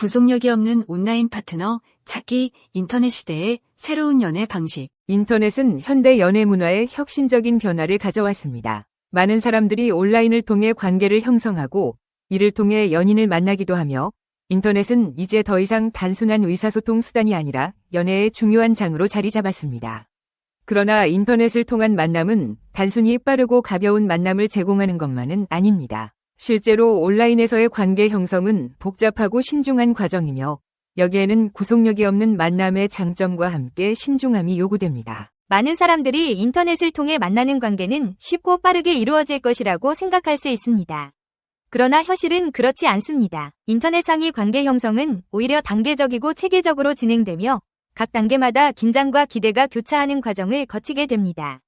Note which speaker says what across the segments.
Speaker 1: 구속력이 없는 온라인 파트너 찾기 인터넷 시대의 새로운 연애 방식.
Speaker 2: 인터넷은 현대 연애 문화에 혁신적인 변화를 가져왔습니다. 많은 사람들이 온라인을 통해 관계를 형성하고 이를 통해 연인을 만나기도 하며 인터넷은 이제 더 이상 단순한 의사소통 수단이 아니라 연애의 중요한 장으로 자리 잡았습니다. 그러나 인터넷을 통한 만남은 단순히 빠르고 가벼운 만남을 제공하는 것만은 아닙니다. 실제로 온라인에서의 관계 형성은 복잡하고 신중한 과정이며 여기에는 구속력이 없는 만남의 장점과 함께 신중함이 요구됩니다.
Speaker 3: 많은 사람들이 인터넷을 통해 만나는 관계는 쉽고 빠르게 이루어질 것이라고 생각할 수 있습니다. 그러나 현실은 그렇지 않습니다. 인터넷상의 관계 형성은 오히려 단계적이고 체계적으로 진행되며 각 단계마다 긴장과 기대가 교차하는 과정을 거치게 됩니다.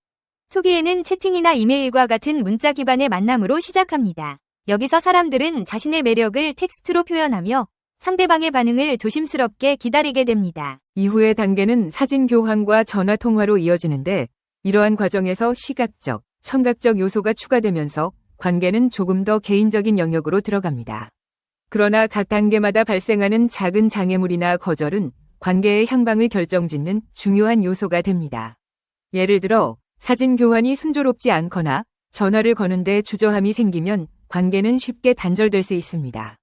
Speaker 3: 초기에는 채팅이나 이메일과 같은 문자 기반의 만남으로 시작합니다. 여기서 사람들은 자신의 매력을 텍스트로 표현하며 상대방의 반응을 조심스럽게 기다리게 됩니다.
Speaker 2: 이후의 단계는 사진 교환과 전화 통화로 이어지는데 이러한 과정에서 시각적, 청각적 요소가 추가되면서 관계는 조금 더 개인적인 영역으로 들어갑니다. 그러나 각 단계마다 발생하는 작은 장애물이나 거절은 관계의 향방을 결정짓는 중요한 요소가 됩니다. 예를 들어 사진 교환이 순조롭지 않거나 전화를 거는데 주저함이 생기면 관계는 쉽게 단절될 수 있습니다.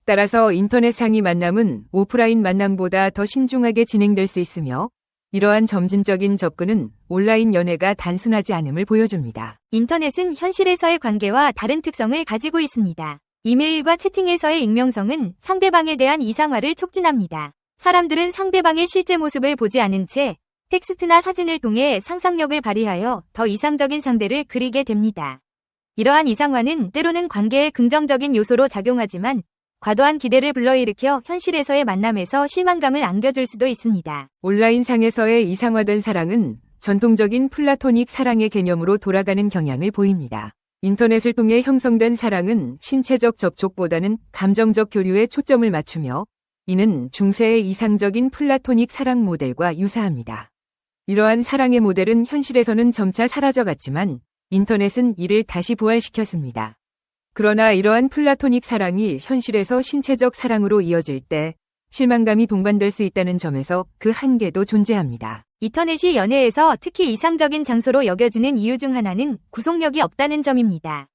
Speaker 2: 따라서 인터넷상의 만남은 오프라인 만남보다 더 신중하게 진행될 수 있으며 이러한 점진적인 접근은 온라인 연애가 단순하지 않음을 보여줍니다.
Speaker 3: 인터넷은 현실에서의 관계와 다른 특성을 가지고 있습니다. 이메일과 채팅에서의 익명성은 상대방에 대한 이상화를 촉진합니다. 사람들은 상대방의 실제 모습을 보지 않은 채 텍스트나 사진을 통해 상상력을 발휘하여 더 이상적인 상대를 그리게 됩니다. 이러한 이상화는 때로는 관계에 긍정적인 요소로 작용하지만 과도한 기대를 불러일으켜 현실에서의 만남에서 실망감을 안겨줄 수도 있습니다.
Speaker 2: 온라인상에서의 이상화된 사랑은 전통적인 플라토닉 사랑의 개념으로 돌아가는 경향을 보입니다. 인터넷을 통해 형성된 사랑은 신체적 접촉보다는 감정적 교류에 초점을 맞추며 이는 중세의 이상적인 플라토닉 사랑 모델과 유사합니다. 이러한 사랑의 모델은 현실에서는 점차 사라져갔지만 인터넷은 이를 다시 부활시켰습니다. 그러나 이러한 플라토닉 사랑이 현실에서 신체적 사랑으로 이어질 때 실망감이 동반될 수 있다는 점에서 그 한계도 존재합니다.
Speaker 3: 인터넷이 연애에서 특히 이상적인 장소로 여겨지는 이유 중 하나는 구속력이 없다는 점입니다.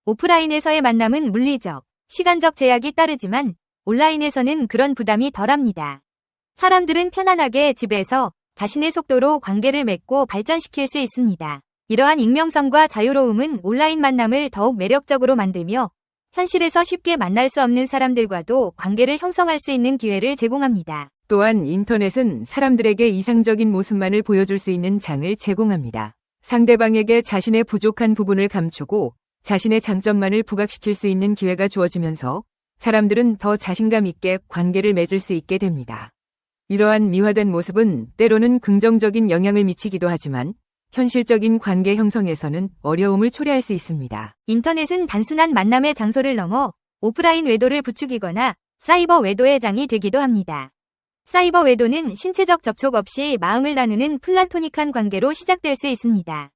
Speaker 3: 오프라인에서의 만남은 물리적, 시간적 제약이 따르지만 온라인에서는 그런 부담이 덜합니다. 사람들은 편안하게 집에서 자신의 속도로 관계를 맺고 발전시킬 수 있습니다. 이러한 익명성과 자유로움은 온라인 만남을 더욱 매력적으로 만들며 현실에서 쉽게 만날 수 없는 사람들과도 관계를 형성할 수 있는 기회를 제공합니다.
Speaker 2: 또한 인터넷은 사람들에게 이상적인 모습만을 보여줄 수 있는 장을 제공합니다. 상대방에게 자신의 부족한 부분을 감추고 자신의 장점만을 부각시킬 수 있는 기회가 주어지면서 사람들은 더 자신감 있게 관계를 맺을 수 있게 됩니다. 이러한 미화된 모습은 때로는 긍정적인 영향을 미치기도 하지만 현실적인 관계 형성에서는 어려움을 초래할 수 있습니다.
Speaker 3: 인터넷은 단순한 만남의 장소를 넘어 오프라인 외도를 부추기거나 사이버 외도의 장이 되기도 합니다. 사이버 외도는 신체적 접촉 없이 마음을 나누는 플라토닉한 관계로 시작될 수 있습니다.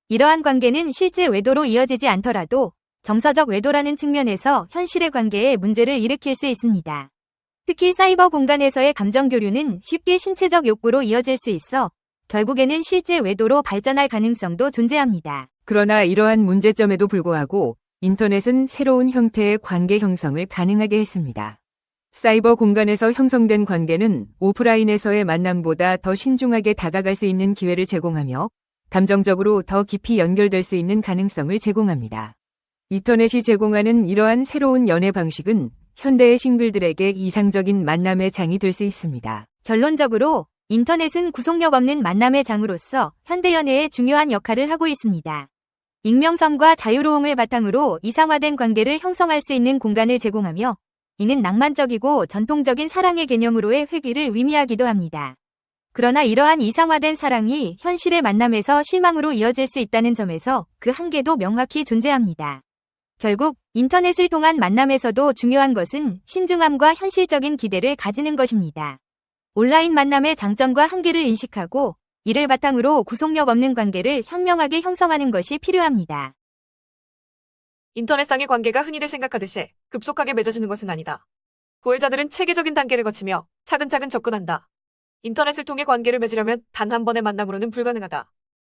Speaker 3: 이러한 관계는 실제 외도로 이어지지 않더라도 정서적 외도라는 측면에서 현실의 관계에 문제를 일으킬 수 있습니다. 특히 사이버 공간에서의 감정 교류는 쉽게 신체적 욕구로 이어질 수 있어 결국에는 실제 외도로 발전할 가능성도 존재합니다.
Speaker 2: 그러나 이러한 문제점에도 불구하고 인터넷은 새로운 형태의 관계 형성을 가능하게 했습니다. 사이버 공간에서 형성된 관계는 오프라인에서의 만남보다 더 신중하게 다가갈 수 있는 기회를 제공하며 감정적으로 더 깊이 연결될 수 있는 가능성을 제공합니다. 인터넷이 제공하는 이러한 새로운 연애 방식은 현대의 싱글들에게 이상적인 만남의 장이 될 수 있습니다.
Speaker 3: 결론적으로 인터넷은 구속력 없는 만남의 장으로서 현대 연애에 중요한 역할을 하고 있습니다. 익명성과 자유로움을 바탕으로 이상화된 관계를 형성할 수 있는 공간을 제공하며 이는 낭만적이고 전통적인 사랑의 개념으로의 회귀를 의미하기도 합니다. 그러나 이러한 이상화된 사랑이 현실의 만남에서 실망으로 이어질 수 있다는 점에서 그 한계도 명확히 존재합니다. 결국 인터넷을 통한 만남에서도 중요한 것은 신중함과 현실적인 기대를 가지는 것입니다. 온라인 만남의 장점과 한계를 인식하고 이를 바탕으로 구속력 없는 관계를 현명하게 형성하는 것이 필요합니다.
Speaker 4: 인터넷상의 관계가 흔히들 생각하듯이 급속하게 맺어지는 것은 아니다. 고해자들은 체계적인 단계를 거치며 차근차근 접근한다. 인터넷을 통해 관계를 맺으려면 단 한 번의 만남으로는 불가능하다.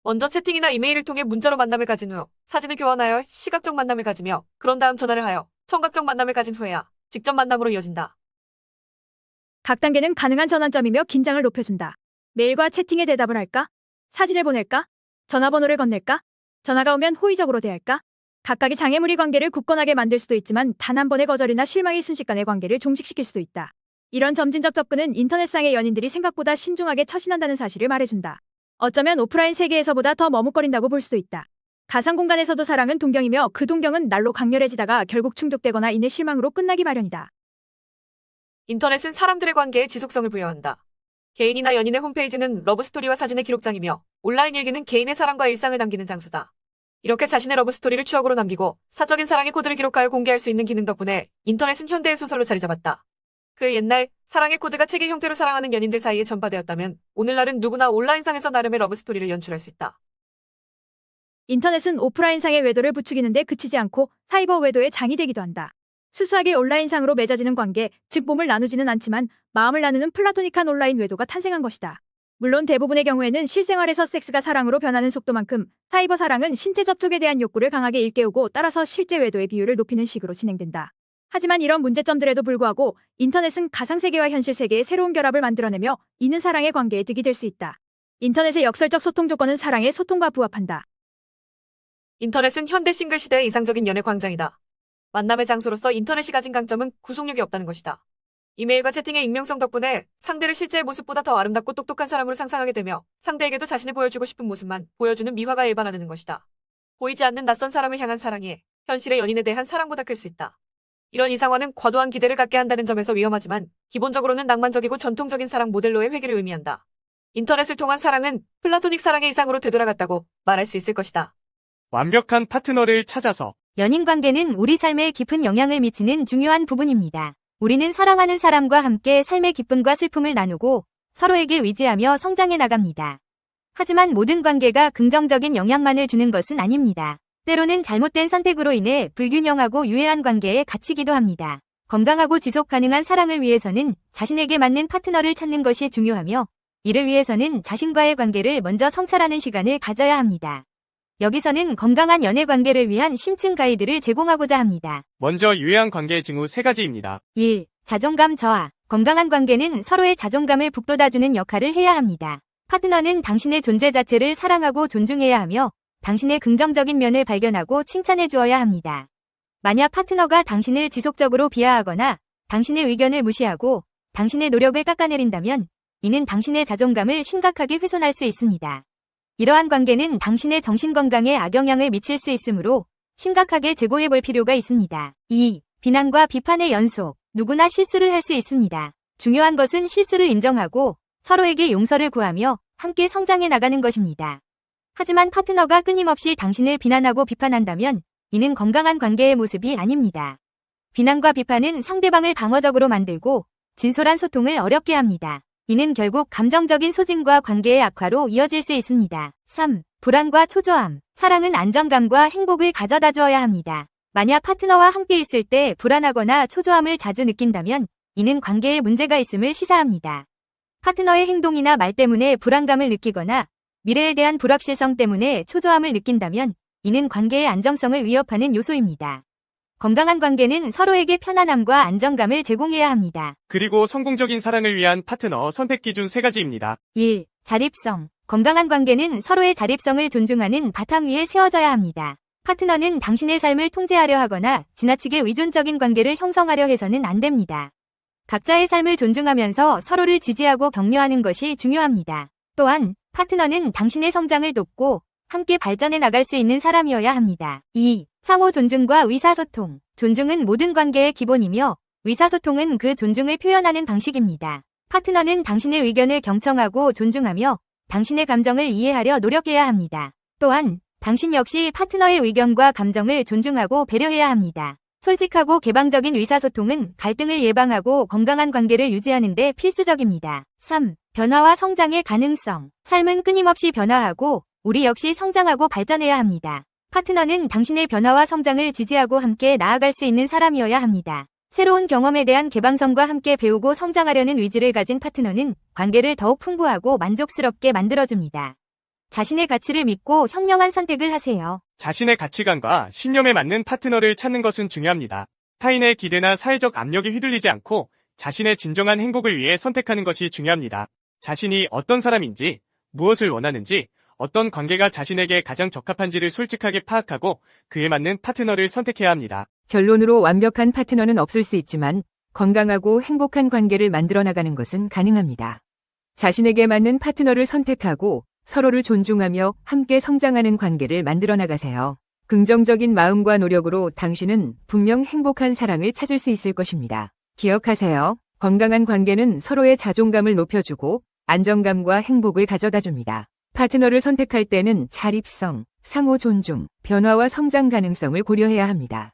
Speaker 4: 먼저 채팅이나 이메일을 통해 문자로 만남을 가진 후 사진을 교환하여 시각적 만남을 가지며 그런 다음 전화를 하여 청각적 만남을 가진 후에야 직접 만남으로 이어진다.
Speaker 5: 각 단계는 가능한 전환점이며 긴장을 높여준다. 메일과 채팅에 대답을 할까? 사진을 보낼까? 전화번호를 건넬까? 전화가 오면 호의적으로 대할까? 각각의 장애물이 관계를 굳건하게 만들 수도 있지만 단 한 번의 거절이나 실망이 순식간에 관계를 종식시킬 수도 있다. 이런 점진적 접근은 인터넷상의 연인들이 생각보다 신중하게 처신한다는 사실을 말해준다. 어쩌면 오프라인 세계에서보다 더 머뭇거린다고 볼 수도 있다. 가상 공간에서도 사랑은 동경이며 그 동경은 날로 강렬해지다가 결국 충족되거나 이내 실망으로 끝나기 마련이다.
Speaker 4: 인터넷은 사람들의 관계에 지속성을 부여한다. 개인이나 연인의 홈페이지는 러브스토리와 사진의 기록장이며 온라인 일기는 개인의 사랑과 일상을 남기는 장소다. 이렇게 자신의 러브스토리를 추억으로 남기고 사적인 사랑의 코드를 기록하여 공개할 수 있는 기능 덕분에 인터넷은 현대의 소설로 자리 잡았다. 그 옛날 사랑의 코드가 책의 형태로 사랑하는 연인들 사이에 전파되었다면 오늘날은 누구나 온라인상에서 나름의 러브스토리를 연출할 수 있다.
Speaker 5: 인터넷은 오프라인상의 외도를 부추기는데 그치지 않고 사이버 외도의 장이 되기도 한다. 수수하게 온라인상으로 맺어지는 관계, 즉 몸을 나누지는 않지만 마음을 나누는 플라토닉한 온라인 외도가 탄생한 것이다. 물론 대부분의 경우에는 실생활에서 섹스가 사랑으로 변하는 속도만큼 사이버 사랑은 신체 접촉에 대한 욕구를 강하게 일깨우고 따라서 실제 외도의 비율을 높이는 식으로 진행된다. 하지만 이런 문제점들에도 불구하고 인터넷은 가상세계와 현실세계의 새로운 결합을 만들어내며 이는 사랑의 관계에 득이 될 수 있다. 인터넷의 역설적 소통 조건은 사랑의 소통과 부합한다.
Speaker 4: 인터넷은 현대 싱글 시대의 이상적인 연애 광장이다. 만남의 장소로서 인터넷이 가진 강점은 구속력이 없다는 것이다. 이메일과 채팅의 익명성 덕분에 상대를 실제의 모습보다 더 아름답고 똑똑한 사람으로 상상하게 되며 상대에게도 자신을 보여주고 싶은 모습만 보여주는 미화가 일반화되는 것이다. 보이지 않는 낯선 사람을 향한 사랑이 현실의 연인에 대한 사랑보다 클 수 있다. 이런 이상화는 과도한 기대를 갖게 한다는 점에서 위험하지만 기본적으로는 낭만적이고 전통적인 사랑 모델로의 회귀를 의미한다. 인터넷을 통한 사랑은 플라토닉 사랑의 이상으로 되돌아갔다고 말할 수 있을 것이다.
Speaker 6: 완벽한 파트너를 찾아서
Speaker 3: 연인 관계는 우리 삶에 깊은 영향을 미치는 중요한 부분입니다. 우리는 사랑하는 사람과 함께 삶의 기쁨과 슬픔을 나누고 서로에게 의지하며 성장해 나갑니다. 하지만 모든 관계가 긍정적인 영향만을 주는 것은 아닙니다. 때로는 잘못된 선택으로 인해 불균형하고 유해한 관계에 갇히기도 합니다. 건강하고 지속 가능한 사랑을 위해서는 자신에게 맞는 파트너를 찾는 것이 중요하며 이를 위해서는 자신과의 관계를 먼저 성찰하는 시간을 가져야 합니다. 여기서는 건강한 연애 관계를 위한 심층 가이드를 제공하고자 합니다.
Speaker 6: 먼저 유해한 관계의 징후 3가지입니다.
Speaker 3: 1. 자존감 저하. 건강한 관계는 서로의 자존감을 북돋아주는 역할을 해야 합니다. 파트너는 당신의 존재 자체를 사랑하고 존중해야 하며 당신의 긍정적인 면을 발견하고 칭찬해 주어야 합니다. 만약 파트너가 당신을 지속적으로 비하하거나 당신의 의견을 무시하고 당신의 노력을 깎아내린다면 이는 당신의 자존감을 심각하게 훼손할 수 있습니다. 이러한 관계는 당신의 정신건강에 악영향을 미칠 수 있으므로 심각하게 재고해 볼 필요가 있습니다. 2. 비난과 비판의 연속. 누구나 실수를 할 수 있습니다. 중요한 것은 실수를 인정하고 서로에게 용서를 구하며 함께 성장해 나가는 것입니다. 하지만 파트너가 끊임없이 당신을 비난하고 비판한다면 이는 건강한 관계의 모습이 아닙니다. 비난과 비판은 상대방을 방어적으로 만들고 진솔한 소통을 어렵게 합니다. 이는 결국 감정적인 소진과 관계의 악화로 이어질 수 있습니다. 3. 불안과 초조함. 사랑은 안정감과 행복을 가져다 주어야 합니다. 만약 파트너와 함께 있을 때 불안하거나 초조함을 자주 느낀다면 이는 관계에 문제가 있음을 시사합니다. 파트너의 행동이나 말 때문에 불안감을 느끼거나 미래에 대한 불확실성 때문에 초조함을 느낀다면 이는 관계의 안정성을 위협하는 요소입니다. 건강한 관계는 서로에게 편안함과 안정감을 제공해야 합니다.
Speaker 6: 그리고 성공적인 사랑을 위한 파트너 선택 기준 3가지입니다.
Speaker 3: 1. 자립성. 건강한 관계는 서로의 자립성을 존중하는 바탕 위에 세워져야 합니다. 파트너는 당신의 삶을 통제하려 하거나 지나치게 의존적인 관계를 형성하려 해서는 안 됩니다. 각자의 삶을 존중하면서 서로를 지지하고 격려하는 것이 중요합니다. 또한 파트너는 당신의 성장을 돕고 함께 발전해 나갈 수 있는 사람이어야 합니다. 2. 상호 존중과 의사소통. 존중은 모든 관계의 기본이며 의사소통은 그 존중을 표현하는 방식입니다. 파트너는 당신의 의견을 경청하고 존중하며 당신의 감정을 이해하려 노력해야 합니다. 또한 당신 역시 파트너의 의견과 감정을 존중하고 배려해야 합니다. 솔직하고 개방적인 의사소통은 갈등을 예방하고 건강한 관계를 유지하는 데 필수적입니다. 3. 변화와 성장의 가능성. 삶은 끊임없이 변화하고 우리 역시 성장하고 발전해야 합니다. 파트너는 당신의 변화와 성장을 지지하고 함께 나아갈 수 있는 사람이어야 합니다. 새로운 경험에 대한 개방성과 함께 배우고 성장하려는 의지를 가진 파트너는 관계를 더욱 풍부하고 만족스럽게 만들어줍니다. 자신의 가치를 믿고 현명한 선택을 하세요.
Speaker 6: 자신의 가치관과 신념에 맞는 파트너를 찾는 것은 중요합니다. 타인의 기대나 사회적 압력에 휘둘리지 않고 자신의 진정한 행복을 위해 선택하는 것이 중요합니다. 자신이 어떤 사람인지, 무엇을 원하는지, 어떤 관계가 자신에게 가장 적합한지를 솔직하게 파악하고 그에 맞는 파트너를 선택해야 합니다.
Speaker 2: 결론으로 완벽한 파트너는 없을 수 있지만 건강하고 행복한 관계를 만들어 나가는 것은 가능합니다. 자신에게 맞는 파트너를 선택하고 서로를 존중하며 함께 성장하는 관계를 만들어 나가세요. 긍정적인 마음과 노력으로 당신은 분명 행복한 사랑을 찾을 수 있을 것입니다. 기억하세요. 건강한 관계는 서로의 자존감을 높여주고 안정감과 행복을 가져다 줍니다. 파트너를 선택할 때는 자립성, 상호 존중, 변화와 성장 가능성을 고려해야 합니다.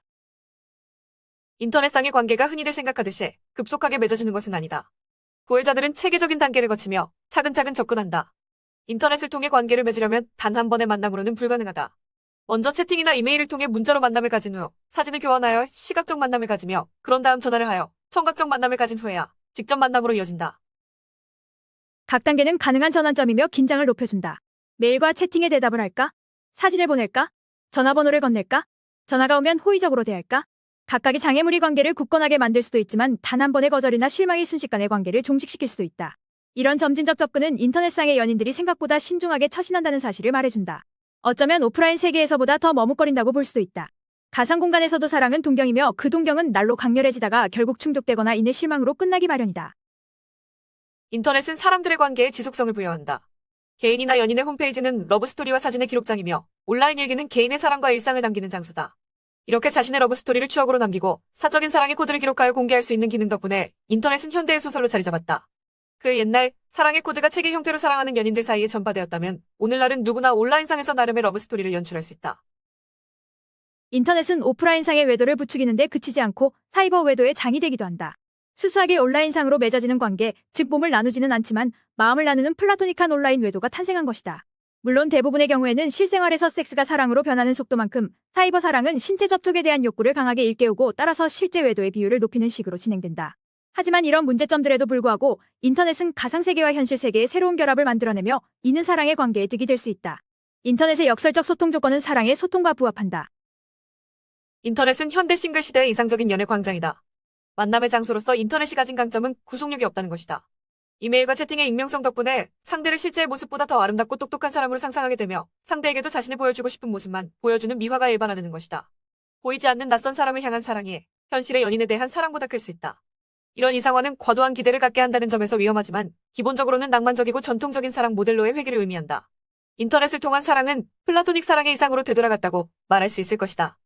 Speaker 4: 인터넷상의 관계가 흔히들 생각하듯이 급속하게 맺어지는 것은 아니다. 고해자들은 체계적인 단계를 거치며 차근차근 접근한다. 인터넷을 통해 관계를 맺으려면 단 한 번의 만남으로는 불가능하다. 먼저 채팅이나 이메일을 통해 문자로 만남을 가진 후 사진을 교환하여 시각적 만남을 가지며 그런 다음 전화를 하여 청각적 만남을 가진 후에야 직접 만남으로 이어진다.
Speaker 5: 각 단계는 가능한 전환점이며 긴장을 높여준다. 메일과 채팅에 대답을 할까? 사진을 보낼까? 전화번호를 건넬까? 전화가 오면 호의적으로 대할까? 각각의 장애물이 관계를 굳건하게 만들 수도 있지만 단 한 번의 거절이나 실망이 순식간에 관계를 종식시킬 수도 있다. 이런 점진적 접근은 인터넷상의 연인들이 생각보다 신중하게 처신한다는 사실을 말해준다. 어쩌면 오프라인 세계에서보다 더 머뭇거린다고 볼 수도 있다. 가상 공간에서도 사랑은 동경이며 그 동경은 날로 강렬해지다가 결국 충족되거나 이내 실망으로 끝나기 마련이다.
Speaker 4: 인터넷은 사람들의 관계에 지속성을 부여한다. 개인이나 연인의 홈페이지는 러브스토리와 사진의 기록장이며 온라인 일기는 개인의 사랑과 일상을 남기는 장소다. 이렇게 자신의 러브스토리를 추억으로 남기고 사적인 사랑의 코드를 기록하여 공개할 수 있는 기능 덕분에 인터넷은 현대의 소설로 자리 잡았다. 그 옛날 사랑의 코드가 책의 형태로 사랑하는 연인들 사이에 전파되었다면 오늘날은 누구나 온라인상에서 나름의 러브스토리를 연출할 수 있다.
Speaker 5: 인터넷은 오프라인상의 외도를 부추기는데 그치지 않고 사이버 외도의 장이 되기도 한다. 수수하게 온라인상으로 맺어지는 관계, 즉 몸을 나누지는 않지만 마음을 나누는 플라토닉한 온라인 외도가 탄생한 것이다. 물론 대부분의 경우에는 실생활에서 섹스가 사랑으로 변하는 속도만큼 사이버 사랑은 신체 접촉에 대한 욕구를 강하게 일깨우고 따라서 실제 외도의 비율을 높이는 식으로 진행된다. 하지만 이런 문제점들에도 불구하고 인터넷은 가상세계와 현실 세계의 새로운 결합을 만들어내며 이는 사랑의 관계에 득이 될 수 있다. 인터넷의 역설적 소통 조건은 사랑의 소통과 부합한다.
Speaker 4: 인터넷은 현대 싱글 시대의 이상적인 연애 광장이다. 만남의 장소로서 인터넷이 가진 강점은 구속력이 없다는 것이다. 이메일과 채팅의 익명성 덕분에 상대를 실제의 모습보다 더 아름답고 똑똑한 사람으로 상상하게 되며 상대에게도 자신을 보여주고 싶은 모습만 보여주는 미화가 일반화되는 것이다. 보이지 않는 낯선 사람을 향한 사랑이 현실의 연인에 대한 사랑보다 클 수 있다. 이런 이상화는 과도한 기대를 갖게 한다는 점에서 위험하지만 기본적으로는 낭만적이고 전통적인 사랑 모델로의 회귀를 의미한다. 인터넷을 통한 사랑은 플라토닉 사랑의 이상으로 되돌아갔다고 말할 수 있을 것이다.